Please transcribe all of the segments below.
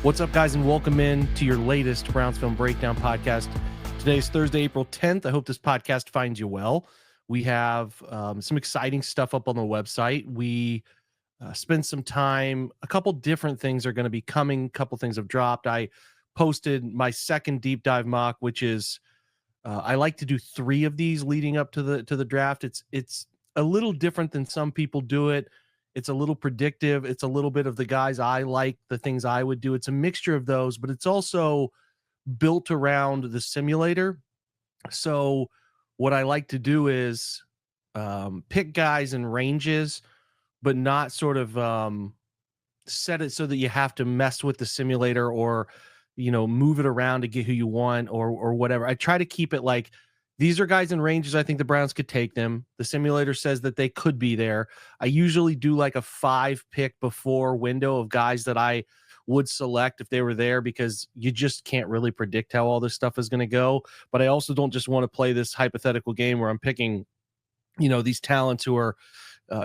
What's up, guys, and welcome in to your latest Browns Film Breakdown podcast. Today is Thursday, April 10th. I hope this podcast finds you well. We have some exciting stuff up on the website. We spent some time. A couple different things are going to be coming. A couple things have dropped. I posted my second deep dive mock, which is I like to do 3 of these leading up to the draft. It's a little different than some people do it. It's a little predictive. It's a little bit of the guys I like, the things I would do. It's a mixture of those, but it's also built around the simulator. So what I like to do is pick guys in ranges, but not sort of set it so that you have to mess with the simulator or, move it around to get who you want or whatever. I try to keep it like, these are guys in ranges. I think the Browns could take them. The simulator says that they could be there. I usually do like a 5 pick before window of guys that I would select if they were there, because you just can't really predict how all this stuff is going to go. But I also don't just want to play this hypothetical game where I'm picking, these talents who are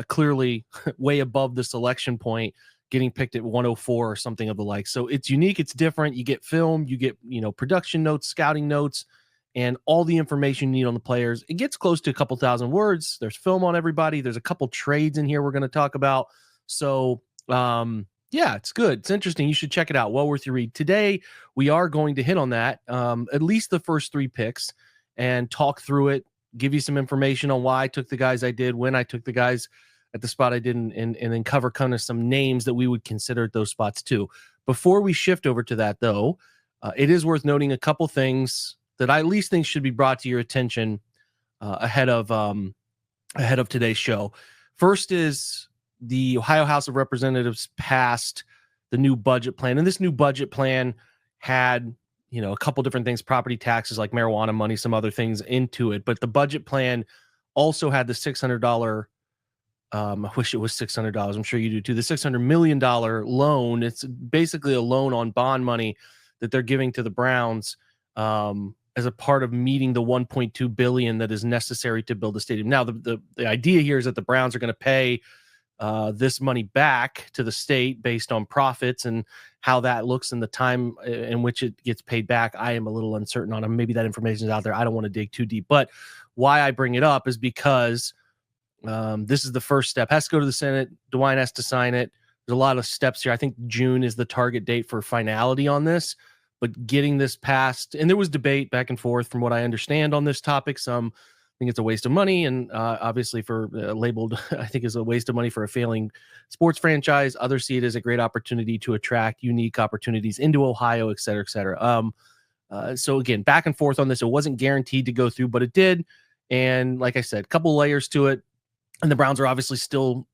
clearly way above the selection point, getting picked at 104 or something of the like. So it's unique. It's different. You get film, you get, production notes, scouting notes, and all the information you need on the players. It gets close to a couple thousand words. There's film on everybody. There's a couple trades in here we're going to talk about. So, yeah, it's good. It's interesting. You should check it out. Well worth your read. Today, we are going to hit on that, at least the first 3 picks, and talk through it, give you some information on why I took the guys I did, when I took the guys at the spot I did, and then cover kind of some names that we would consider at those spots too. Before we shift over to that, though, it is worth noting a couple things that I at least think should be brought to your attention ahead of today's show. First is the Ohio House of Representatives passed the new budget plan, and this new budget plan had a couple different things, property taxes like marijuana money, some other things into it. But the budget plan also had the $600. I wish it was $600. I'm sure you do too. The $600 million loan. It's basically a loan on bond money that they're giving to the Browns as a part of meeting the $1.2 billion that is necessary to build a stadium. Now, the idea here is that the Browns are going to pay this money back to the state based on profits, and how that looks in the time in which it gets paid back, I am a little uncertain on. Maybe that information is out there. I don't want to dig too deep, but why I bring it up is because this is the first step. Has to go to the Senate. DeWine has to sign it. There's a lot of steps here. I think June is the target date for finality on this. But getting this passed, and there was debate back and forth from what I understand on this topic. Some think it's a waste of money, and obviously for labeled, I think is a waste of money for a failing sports franchise. Others see it as a great opportunity to attract unique opportunities into Ohio, et cetera, et cetera. So again, back and forth on this. It wasn't guaranteed to go through, but it did. And like I said, a couple layers to it. And the Browns are obviously still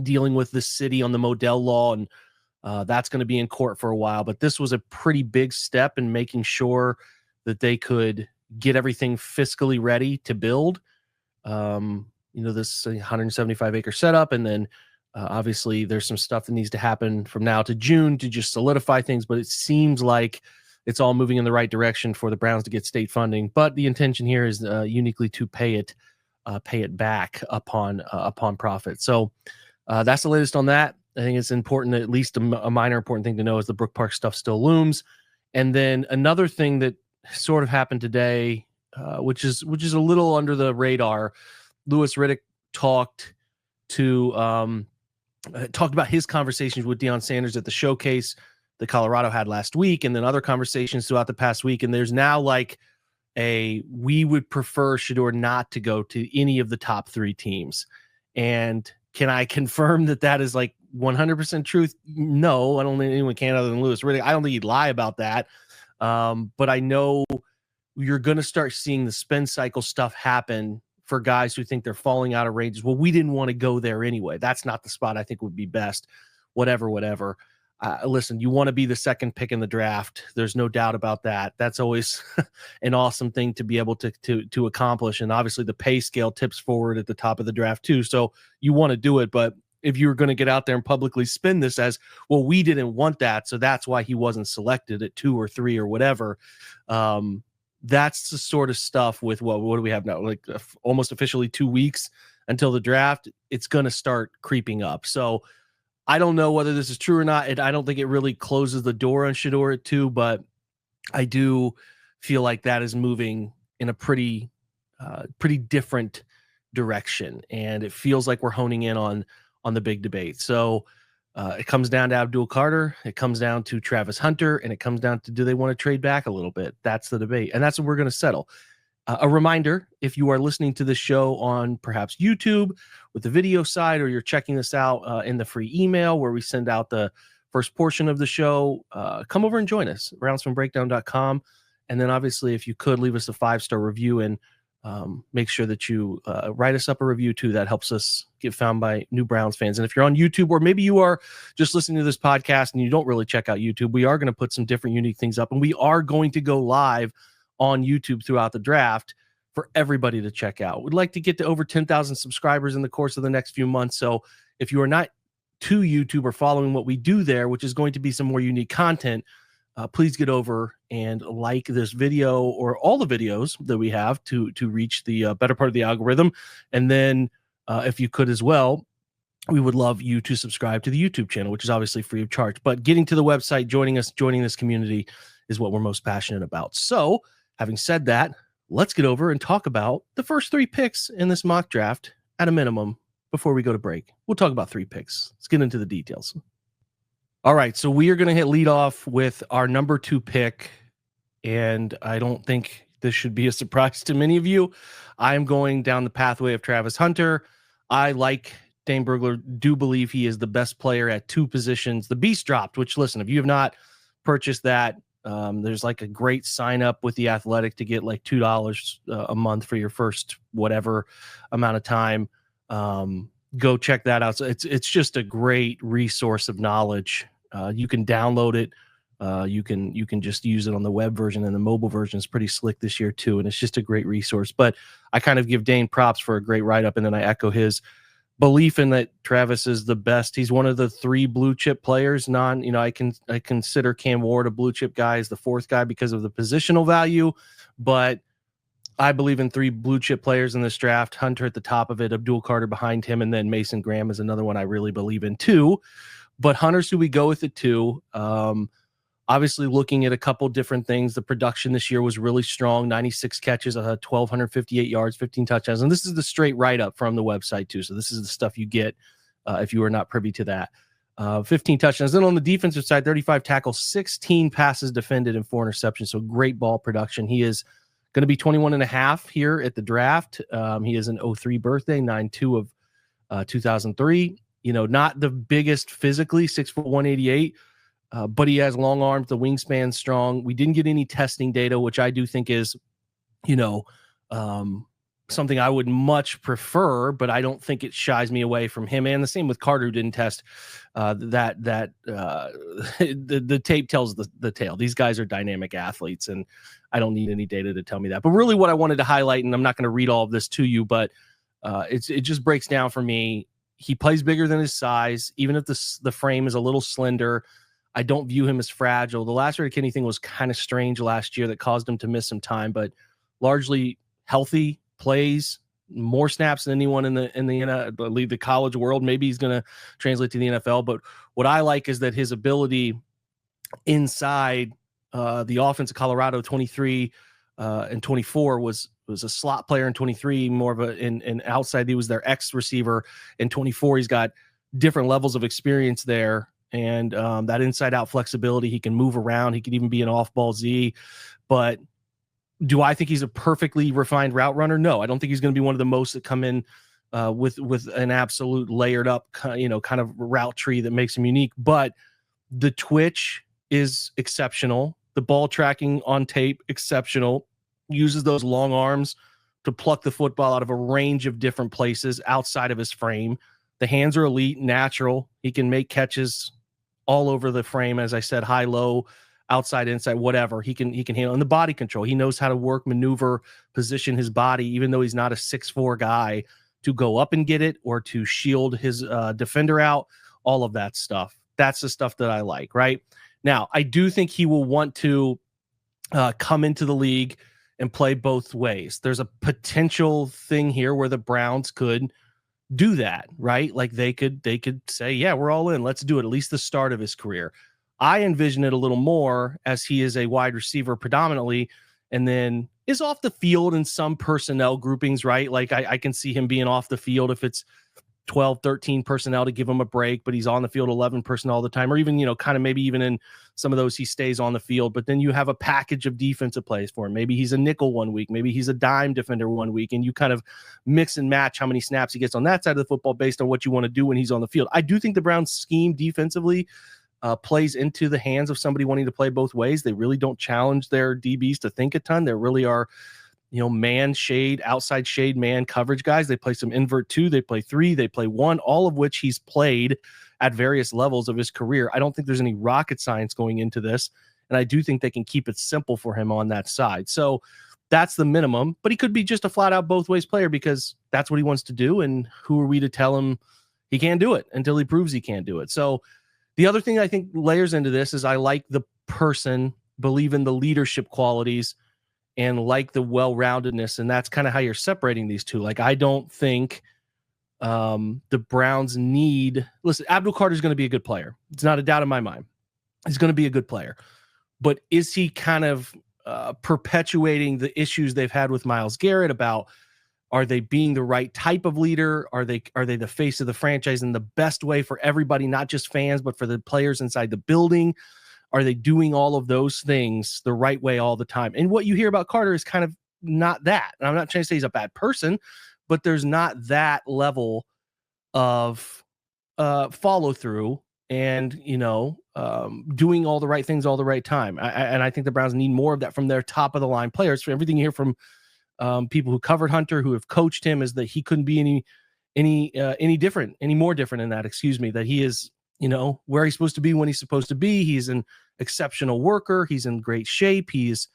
dealing with the city on the Modell law, and that's going to be in court for a while. But this was a pretty big step in making sure that they could get everything fiscally ready to build, this 175-acre setup. And then obviously there's some stuff that needs to happen from now to June to just solidify things. But it seems like it's all moving in the right direction for the Browns to get state funding. But the intention here is uniquely to pay it back upon profit. So that's the latest on that. I think it's important, at least a minor important thing to know, is the Brook Park stuff still looms. And then another thing that sort of happened today, which is a little under the radar. Louis Riddick talked about his conversations with Deion Sanders at the showcase that Colorado had last week, and then other conversations throughout the past week. And there's now like we would prefer Shedeur not to go to any of the top 3 teams. And can I confirm that is like 100% truth? No, I don't think anyone can other than Louis Riddick. I don't think he'd lie about that. But I know you're going to start seeing the spin cycle stuff happen for guys who think they're falling out of ranges. Well, we didn't want to go there anyway. That's not the spot I think would be best. Whatever. Listen, you want to be the second pick in the draft. There's no doubt about that. That's always an awesome thing to be able to accomplish. And obviously the pay scale tips forward at the top of the draft too. So you want to do it. But if you're going to get out there and publicly spin this as, well, we didn't want that, so that's why he wasn't selected at 2 or 3 or whatever. That's the sort of stuff with what do we have now? Like almost officially 2 weeks until the draft. It's going to start creeping up. So I don't know whether this is true or not. I don't think it really closes the door on Shedeur at 2, but I do feel like that is moving in a pretty different direction, and it feels like we're honing in on the big debate. So it comes down to Abdul Carter, it comes down to Travis Hunter, and it comes down to, do they want to trade back a little bit? That's the debate, and that's what we're going to settle. A reminder, if you are listening to this show on perhaps YouTube with the video side, or you're checking this out in the free email where we send out the first portion of the show, come over and join us, roundsfilmbreakdown.com. And then obviously, if you could leave us a 5-star review, and make sure that you write us up a review too. That helps us get found by new Browns fans. And if you're on YouTube, or maybe you are just listening to this podcast and you don't really check out YouTube, we are going to put some different unique things up, and we are going to go live on YouTube throughout the draft for everybody to check out. We'd like to get to over 10,000 subscribers in the course of the next few months. So if you are not to YouTube or following what we do there, which is going to be some more unique content, please get over and like this video or all the videos that we have to reach the better part of the algorithm. And then if you could as well, we would love you to subscribe to the YouTube channel, which is obviously free of charge. But getting to the website, joining this community is what we're most passionate about. So having said that, let's get over and talk about the first 3 picks in this mock draft at a minimum before we go to break. We'll talk about 3 picks. Let's get into the details. All right, so we are going to hit lead off with our number 2 pick, and I don't think this should be a surprise to many of you. I'm going down the pathway of Travis Hunter. I, like Dane Brugler, do believe he is the best player at 2 positions. The Beast dropped, which, listen, if you have not purchased that, there's like a great sign up with The Athletic to get like $2 a month for your first whatever amount of time. Go check that out. So it's just a great resource of knowledge. You can download it. You can just use it on the web version, and the mobile version is pretty slick this year too. And it's just a great resource. But I kind of give Dane props for a great write-up, and then I echo his belief in that Travis is the best. He's one of the 3 blue chip players. I consider Cam Ward a blue chip guy as the 4th guy because of the positional value, but I believe in 3 blue chip players in this draft. Hunter at the top of it, Abdul Carter behind him, and then Mason Graham is another one I really believe in too. But Hunter's who we go with it too. Obviously, looking at a couple different things, the production this year was really strong. 96 catches, 1,258 yards, 15 touchdowns. And this is the straight write-up from the website, too. So this is the stuff you get if you are not privy to that. 15 touchdowns. Then on the defensive side, 35 tackles, 16 passes defended, and 4 interceptions. So great ball production. He is going to be 21 and a half here at the draft. He is an 03 birthday, 9/2 of 2003. Not the biggest physically, 6'1", 188. But he has long arms, the wingspan strong. We didn't get any testing data, which I do think is, something I would much prefer, but I don't think it shies me away from him. And the same with Carter, who didn't test the tape tells the tale. These guys are dynamic athletes, and I don't need any data to tell me that. But really what I wanted to highlight, and I'm not going to read all of this to you, but it just breaks down for me. He plays bigger than his size, even if the frame is a little slender. I don't view him as fragile. The lacerated kidney thing was kind of strange last year that caused him to miss some time, but largely healthy, plays more snaps than anyone in the college world. Maybe he's going to translate to the NFL. But what I like is that his ability inside the offense of Colorado 23 and 24 was a slot player in 23, more of an outside. He was their X receiver. In 24, he's got different levels of experience there. And that inside out flexibility, he can move around. He could even be an off ball Z. But do I think he's a perfectly refined route runner? No, I don't think he's going to be one of the most that come in with an absolute layered up, kind of route tree that makes him unique. But the twitch is exceptional. The ball tracking on tape, exceptional. Uses those long arms to pluck the football out of a range of different places outside of his frame. The hands are elite, natural. He can make catches all over the frame, as I said, high, low, outside, inside, whatever. He can handle. And the body control. He knows how to work, maneuver, position his body, even though he's not a 6'4" guy, to go up and get it or to shield his defender out, all of that stuff. That's the stuff that I like, right? Now, I do think he will want to come into the league and play both ways. There's a potential thing here where the Browns could do that, right? Like they could say, yeah, we're all in. Let's do it. At least the start of his career. I envision it a little more as he is a wide receiver predominantly, and then is off the field in some personnel groupings, right? Like I can see him being off the field if it's 12, 13 personnel to give him a break, but he's on the field 11 personnel all the time, or even, kind of maybe even in some of those he stays on the field, but then you have a package of defensive plays for him. Maybe he's a nickel one week, maybe he's a dime defender one week, and you kind of mix and match how many snaps he gets on that side of the football based on what you want to do when he's on the field. I do think the Browns scheme defensively plays into the hands of somebody wanting to play both ways. They really don't challenge their DBs to think a ton. There really are man shade, outside shade, man coverage guys. They play some invert 2, they play 3, they play 1, all of which he's played at various levels of his career. I don't think there's any rocket science going into this, and I do think they can keep it simple for him on that side. So that's the minimum, but he could be just a flat out both ways player because that's what he wants to do, and who are we to tell him he can't do it until he proves he can't do it. So the other thing I think layers into this is I like the person, believe in the leadership qualities, and like the well-roundedness, and that's kind of how you're separating these two. Like, I don't think the Browns need... Listen, Abdul Carter is going to be a good player. It's not a doubt in my mind. He's going to be a good player. But is he kind of perpetuating the issues they've had with Myles Garrett about, are they being the right type of leader? Are they the face of the franchise in the best way for everybody, not just fans, but for the players inside the building? Are they doing all of those things the right way all the time? And what you hear about Carter is kind of not that. And I'm not trying to say he's a bad person, but there's not that level of follow through and, doing all the right things all the right time. And I think the Browns need more of that from their top of the line players. For everything you hear from people who covered Hunter, who have coached him, is that he couldn't be any more different in that, that he is, where he's supposed to be when he's supposed to be. He's an exceptional worker. He's in great shape. He's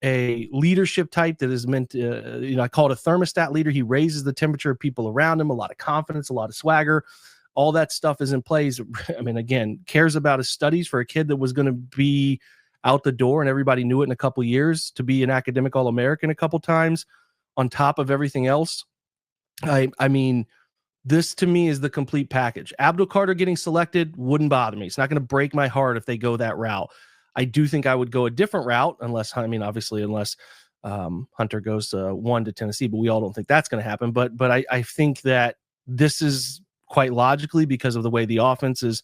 a leadership type that is meant to, I call it a thermostat leader. He raises the temperature of people around him, a lot of confidence, a lot of swagger. All that stuff is in place. I mean, again, cares about his studies for a kid that was going to be out the door and everybody knew it in a couple years, to be an academic All-American a couple times on top of everything else. I mean, this to me is the complete package. Abdul Carter getting selected wouldn't bother me. It's not going to break my heart if they go that route. I do think I would go a different route unless Hunter goes to Tennessee, but we all don't think that's going to happen. But I think that this is quite logically, because of the way the offense is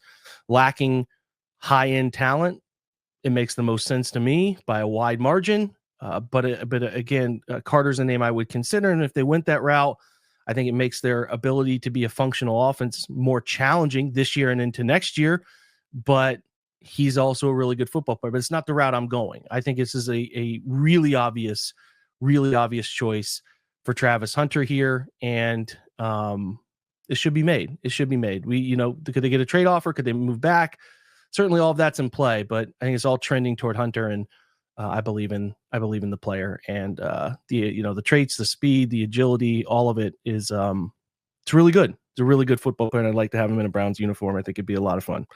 lacking high-end talent, it makes the most sense to me by a wide margin. But again, Carter's a name I would consider. And if they went that route, I think it makes their ability to be a functional offense more challenging this year and into next year. But he's also a really good football player. But it's not the route I'm going. I think this is a really obvious choice for Travis Hunter here. And it should be made. It should be made. Could they get a trade offer? Could they move back? Certainly all of that's in play, but I think it's all trending toward Hunter, and I believe in the player, and the traits, the speed, the agility, all of it is it's really good. It's a really good football player, and I'd like to have him in a Browns uniform. I think it'd be a lot of fun.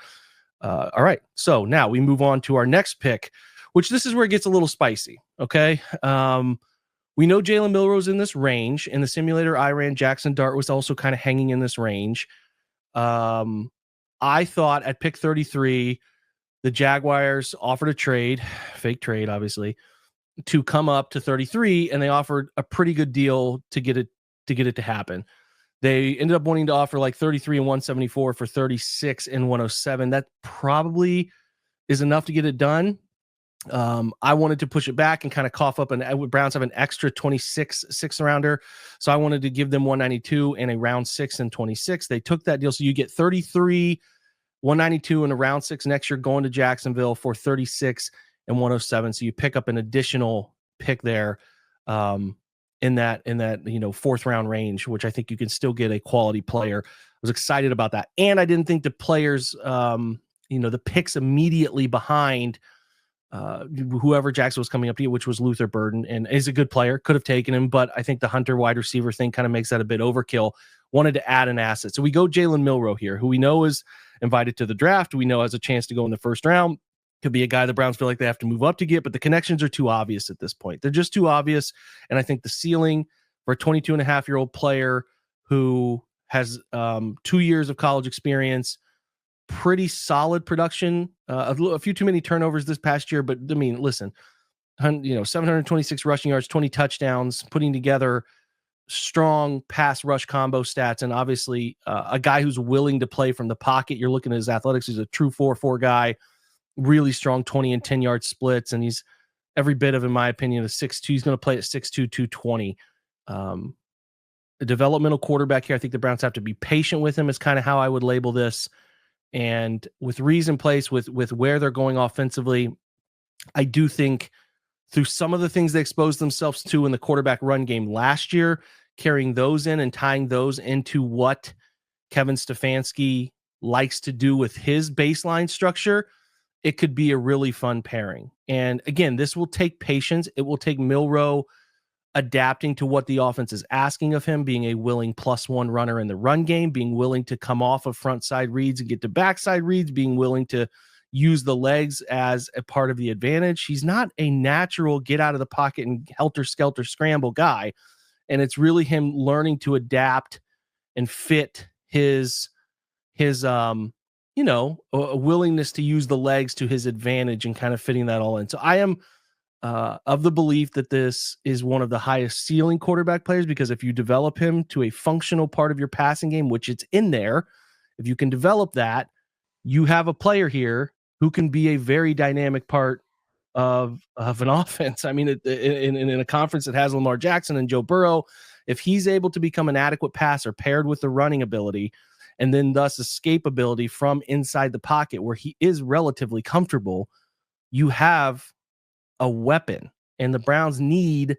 All right, so now we move on to our next pick, which this is where it gets a little spicy. Okay, we know Jalen Milroe's in this range. In the simulator I ran, Jackson Dart was also kind of hanging in this range. I thought at pick 33, the Jaguars offered a trade, fake trade, obviously, to come up to 33, and they offered a pretty good deal to get it to happen. They ended up wanting to offer like 33 and 174 for 36 and 107. That probably is enough to get it done. I wanted to push it back and kind of cough up, and Browns have an extra 26 6-rounder, so I wanted to give them 192 and a round 6 and 26. They took that deal, so you get 33, 192 and a round 6 next year going to Jacksonville for 36 and 107. So you pick up an additional pick there in that fourth round range, which I think you can still get a quality player. I was excited about that, and I didn't think the players, the picks immediately behind whoever Jackson was coming up to, which was Luther Burden, and is a good player, could have taken him, but I think the Hunter wide receiver thing kind of makes that a bit overkill. Wanted to add an asset. So we go Jalen Milroe here, who we know is invited to the draft. We know has a chance to go in the first round. Could be a guy the Browns feel like they have to move up to get, but the connections are too obvious at this point. They're just too obvious. And I think the ceiling for a 22-and-a-half-year-old player who has 2 years of college experience, pretty solid production, a few too many turnovers this past year, but I mean, listen, 726 rushing yards, 20 touchdowns, putting together strong pass rush combo stats, and obviously a guy who's willing to play from the pocket. You're looking at his athletics. He's a true 4-4 guy, really strong 20 and 10 yard splits, and he's every bit of, in my opinion, a 6'2". He's going to play at 6'2", 220. A developmental quarterback here. I think the Browns have to be patient with him is kind of how I would label this. And with Rees in place, with where they're going offensively, I do think through some of the things they exposed themselves to in the quarterback run game last year, carrying those in and tying those into what Kevin Stefanski likes to do with his baseline structure, it could be a really fun pairing. And again, this will take patience. It will take Milroe adapting to what the offense is asking of him, being a willing +1 runner in the run game, being willing to come off of front side reads and get to backside reads, being willing to use the legs as a part of the advantage. He's not a natural get out of the pocket and helter-skelter scramble guy. And it's really him learning to adapt and fit his a willingness to use the legs to his advantage and kind of fitting that all in. So I am of the belief that this is one of the highest ceiling quarterback players, because if you develop him to a functional part of your passing game, which it's in there, if you can develop that, you have a player here who can be a very dynamic part of an offense. I mean, in a conference that has Lamar Jackson and Joe Burrow, if he's able to become an adequate passer paired with the running ability, and then thus escapability from inside the pocket where he is relatively comfortable, you have a weapon, and the Browns need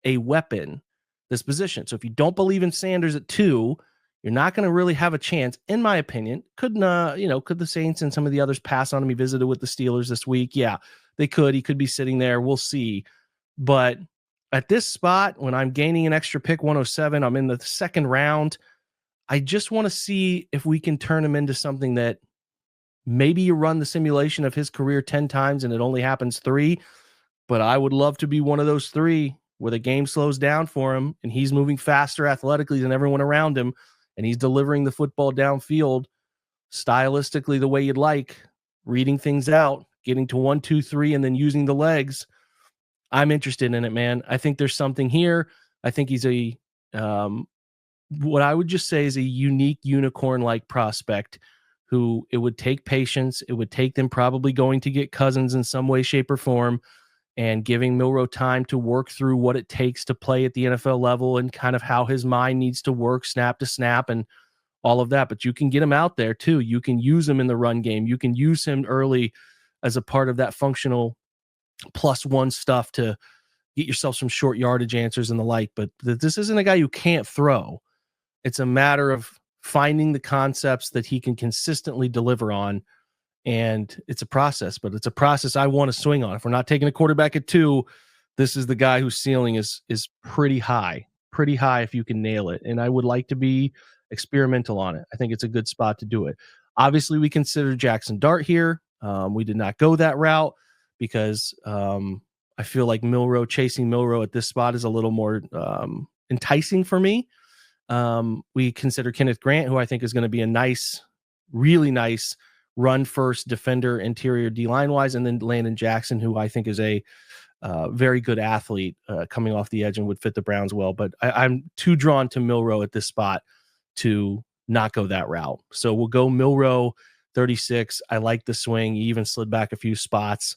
a weapon this position. So if you don't believe in Sanders at 2, you're not going to really have a chance, in my opinion. Could the Saints and some of the others pass on him? He visited with the Steelers this week. Yeah, they could. He could be sitting there. We'll see. But at this spot, when I'm gaining an extra pick, 107, I'm in the second round. I just want to see if we can turn him into something that maybe you run the simulation of his career 10 times and it only happens 3. But I would love to be one of those 3 where the game slows down for him and he's moving faster athletically than everyone around him, and he's delivering the football downfield stylistically the way you'd like, reading things out, getting to 1, 2, 3, and then using the legs. I'm interested in it, man. I think there's something here. I think he's a what I would just say is a unique unicorn-like prospect who it would take patience. It would take them probably going to get Cousins in some way, shape, or form, and giving Milroe time to work through what it takes to play at the NFL level and kind of how his mind needs to work snap to snap and all of that. But you can get him out there too. You can use him in the run game. You can use him early as a part of that functional +1 stuff to get yourself some short yardage answers and the like. But this isn't a guy you can't throw. It's a matter of finding the concepts that he can consistently deliver on. And it's a process, but it's a process I want to swing on. If we're not taking a quarterback at 2, this is the guy whose ceiling is pretty high if you can nail it. And I would like to be experimental on it. I think it's a good spot to do it. Obviously, we consider Jackson Dart here. We did not go that route because I feel like chasing Milroe at this spot is a little more enticing for me. We consider Kenneth Grant, who I think is going to be a nice, really nice run first defender, interior D-line wise, and then Landon Jackson, who I think is a very good athlete coming off the edge and would fit the Browns well. But I'm too drawn to Milroe at this spot to not go that route. So we'll go Milroe 36. I like the swing. He even slid back a few spots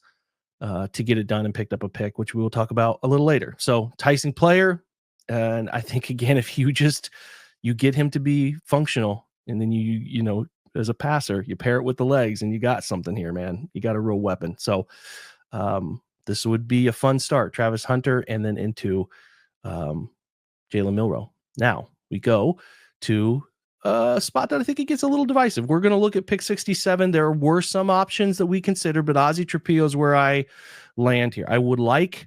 to get it done and picked up a pick, which we will talk about a little later. So enticing player. And I think, again, if you get him to be functional, and then you as a passer, you pair it with the legs, and you got something here, man. You got a real weapon. So this would be a fun start. Travis Hunter, and then into Jalen Milroe. Now we go to a spot that I think it gets a little divisive. We're going to look at pick 67. There were some options that we considered, but Ozzy Trapilo is where I land here. I would like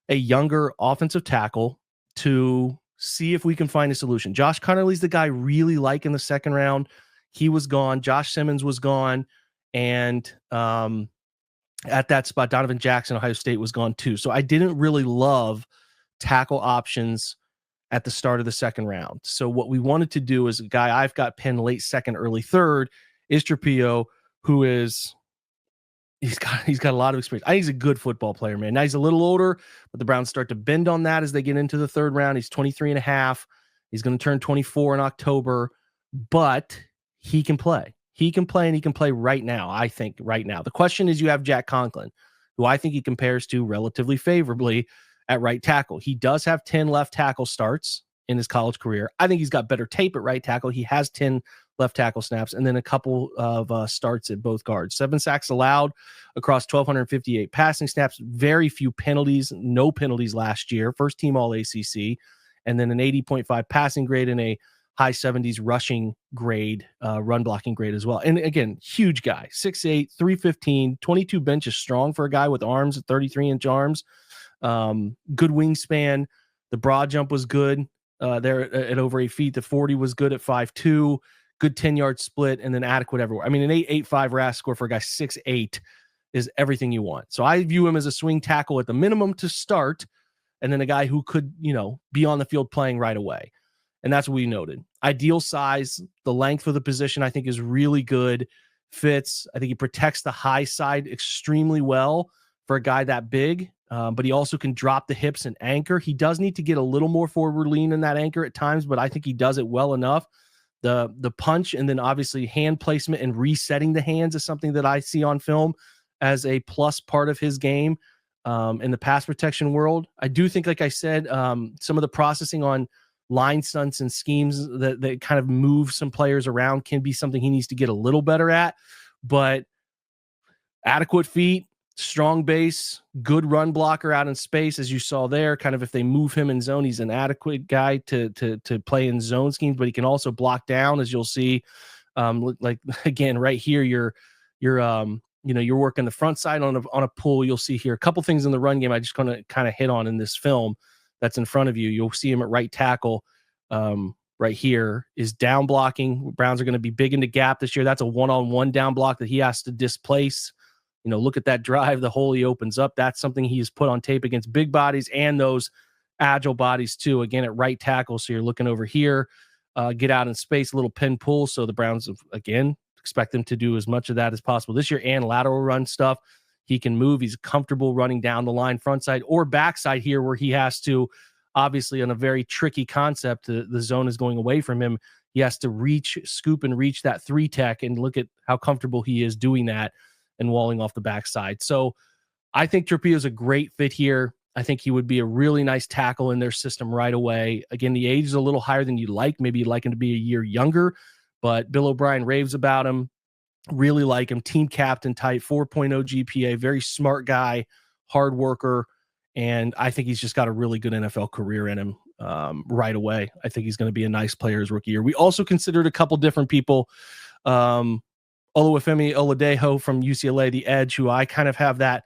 a younger offensive tackle to see if we can find a solution. Josh Connerly's the guy I really like in the second round. He was gone. Josh Simmons was gone. And at that spot, Donovan Jackson, Ohio State, was gone too. So I didn't really love tackle options at the start of the second round. So what we wanted to do is a guy I've got pinned late second, early third is Trapilo, who is he's got a lot of experience. I think he's a good football player, man. Now he's a little older, but the Browns start to bend on that as they get into the third round. He's 23 and a half. He's going to turn 24 in October, but he can play. He can play, and he can play right now, I think, right now. The question is, you have Jack Conklin, who I think he compares to relatively favorably at right tackle. He does have 10 left tackle starts in his college career. I think he's got better tape at right tackle. He has 10 left tackle snaps, and then a couple of starts at both guards. 7 sacks allowed across 1,258 passing snaps, very few penalties, no penalties last year, first team all ACC, and then an 80.5 passing grade and a high 70s rushing grade, run blocking grade as well. And again, huge guy, 6'8", 315, 22 bench is strong for a guy with arms, 33-inch arms, good wingspan. The broad jump was good there at over 8 feet. The 40 was good at 5'2", good 10-yard split, and then adequate everywhere. I mean, an 8.85 RAS score for a guy 6'8" is everything you want. So I view him as a swing tackle at the minimum to start, and then a guy who could, be on the field playing right away. And that's what we noted. Ideal size, the length for the position, I think, is really good. Fits. I think he protects the high side extremely well for a guy that big, but he also can drop the hips and anchor. He does need to get a little more forward lean in that anchor at times, but I think he does it well enough. The punch and then obviously hand placement and resetting the hands is something that I see on film as a plus part of his game in the pass protection world. I do think, like I said, some of the processing on line stunts and schemes that kind of move some players around can be something he needs to get a little better at. But adequate feet, strong base, good run blocker out in space, as you saw there. Kind of if they move him in zone, he's an adequate guy to play in zone schemes, but he can also block down, as you'll see. Like again, right here, you're working the front side on a pull. You'll see here a couple things in the run game I just gonna kind of hit on in this film that's in front of you. You'll see him at right tackle. Right here is down blocking. Browns are going to be big into gap this year. That's a one-on-one down block that he has to displace. Look at that drive, the hole he opens up. That's something he's put on tape against big bodies and those agile bodies too. Again, at right tackle. So you're looking over here, get out in space, a little pin pull. So the Browns, again, expect him to do as much of that as possible this year, and lateral run stuff. He can move. He's comfortable running down the line, front side or backside here, where he has to, obviously, on a very tricky concept, the zone is going away from him. He has to scoop and reach that 3 tech, and look at how comfortable he is doing that and walling off the backside. So I think Trapilo is a great fit here. I think he would be a really nice tackle in their system right away. Again, the age is a little higher than you'd like. Maybe you'd like him to be a year younger, but Bill O'Brien raves about him. Really like him. Team captain type, 4.0 GPA, very smart guy, hard worker. And I think he's just got a really good NFL career in him right away. I think he's going to be a nice player his rookie year. We also considered a couple different people. Oluwafemi Oladejo from UCLA, the edge, who I kind of have that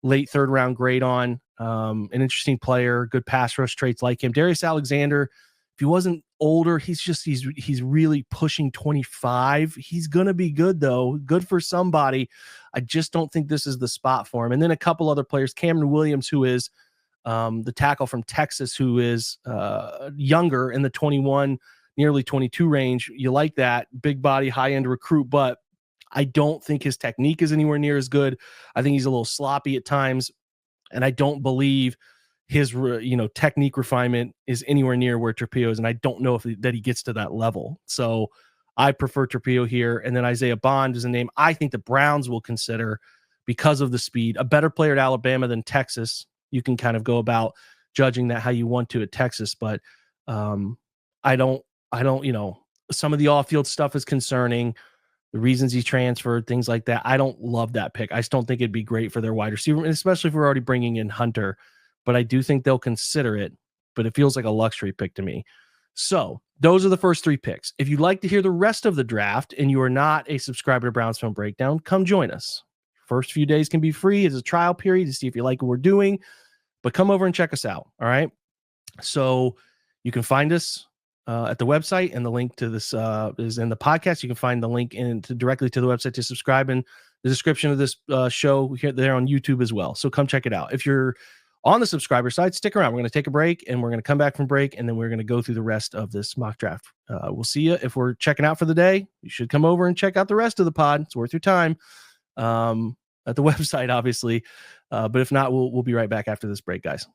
late third round grade on. An interesting player, good pass rush traits like him. Darius Alexander, if he wasn't older, he's really pushing 25. He's going to be good, though. Good for somebody. I just don't think this is the spot for him. And then a couple other players, Cameron Williams, who is the tackle from Texas, who is younger in the 21, nearly 22 range. You like that. Big body, high-end recruit, but I don't think his technique is anywhere near as good. I think he's a little sloppy at times, and I don't believe his technique refinement is anywhere near where Trapilo is, and I don't know that he gets to that level. So I prefer Trapilo here. And then Isaiah Bond is a name I think the Browns will consider because of the speed. A better player at Alabama than Texas. You can kind of go about judging that how you want to at Texas, but I don't, some of the off-field stuff is concerning. The reasons he transferred, things like that. I don't love that pick. I just don't think it'd be great for their wide receiver, especially if we're already bringing in Hunter. But I do think they'll consider it, but it feels like a luxury pick to me. So those are the first 3 picks. If you'd like to hear the rest of the draft and you are not a subscriber to Browns Film Breakdown, come join us. First few days can be free as a trial period to see if you like what we're doing, but come over and check us out. All right. So you can find us at the website, and the link to this is in the podcast. You can find the link directly to the website to subscribe in the description of this show there on YouTube as well. So come check it out. If you're On the subscriber side, stick around. We're going to take a break, and we're going to come back from break, and then we're going to go through the rest of this mock draft. We'll see you. If we're checking out for the day, you should come over and check out the rest of the pod. It's worth your time at the website, obviously. But if not, we'll be right back after this break, guys.